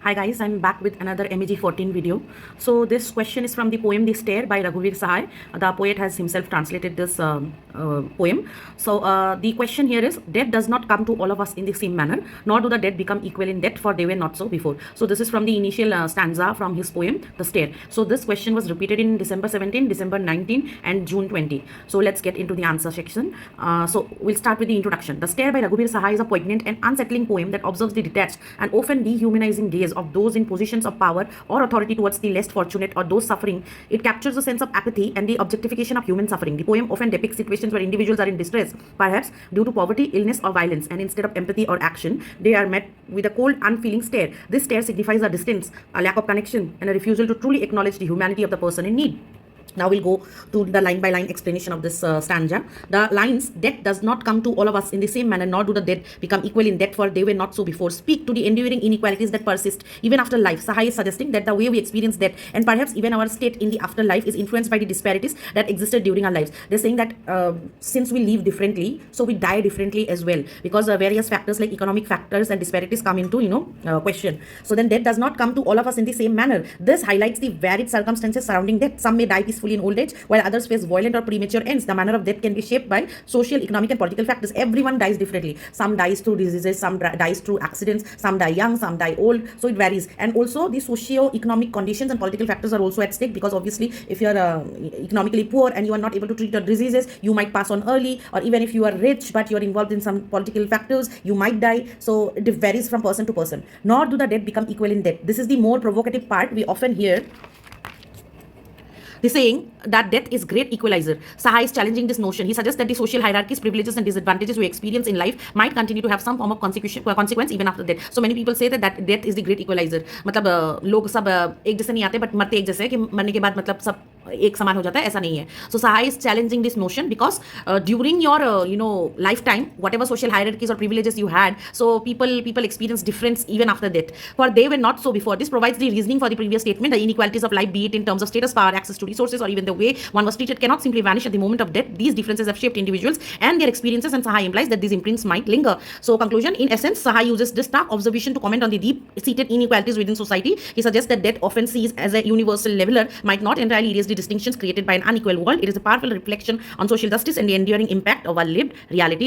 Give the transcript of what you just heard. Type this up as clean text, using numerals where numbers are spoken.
Hi guys, I'm back with another MEG 14 video. So this question is from the poem The Stair by Raghuvir Sahay. The poet has himself translated this poem. So the question here is, death does not come to all of us in the same manner, nor do the dead become equal in death, for they were not so before. So this is from the initial stanza from his poem The Stair. So this question was repeated in December 17, December 19 and June 20. So let's get into the answer section. So we'll start with the introduction. The Stair by Raghuvir Sahay is a poignant and unsettling poem that observes the detached and often dehumanizing gaze of those in positions of power or authority towards the less fortunate or those suffering. It captures a sense of apathy and the objectification of human suffering. The poem often depicts situations where individuals are in distress, perhaps due to poverty, illness, or violence, and instead of empathy or action, they are met with a cold, unfeeling stare. This stare signifies a distance, a lack of connection, and a refusal to truly acknowledge the humanity of the person in need. Now we'll go to the line-by-line explanation of this stanza. The lines, death does not come to all of us in the same manner, nor do the dead become equal in death, for they were not so before, speak to the enduring inequalities that persist even after life. Sahay is suggesting that the way we experience death, and perhaps even our state in the afterlife, is influenced by the disparities that existed during our lives. They're saying that since we live differently, so we die differently as well, because various factors like economic factors and disparities come into question. So then death does not come to all of us in the same manner. This highlights the varied circumstances surrounding death. Some may die peacefully in old age, while others face violent or premature ends. The manner of death can be shaped by social, economic, and political factors. Everyone dies differently. Some dies through diseases, some dies through accidents, some die young, some die old. So it varies. And also the socio-economic conditions and political factors are also at stake, because obviously if you are economically poor and you are not able to treat your diseases, you might pass on early, or even if you are rich but you are involved in some political factors, you might die. So it varies from person to person. Nor do the dead become equal in death. This is the more provocative part. We often hear the saying that death is great equalizer. Sahay is challenging this notion. He suggests that the social hierarchies, privileges, and disadvantages we experience in life might continue to have some form of consequence even after death. So many people say that death is the great equalizer. मतलब लोग सब एक जैसे नहीं आते, but मरते एक जैसे हैं, कि मरने के बाद मतलब सब एक समान हो जाता है, ऐसा नहीं है. So Sahay is challenging this notion because during your lifetime, whatever social hierarchies or privileges you had, so people experience difference even after death. For they were not so before. This provides the reasoning for the previous statement. The inequalities of life, be it in terms of status, power, access to resources, or even the way one was treated, cannot simply vanish at the moment of death. These differences have shaped individuals and their experiences, and Sahay implies that these imprints might linger. So conclusion, in essence, Sahay uses this stark observation to comment on the deep-seated inequalities within society. He suggests that death, often sees as a universal leveler, might not entirely erase the distinctions created by an unequal world. It is a powerful reflection on social justice and the enduring impact of our lived reality.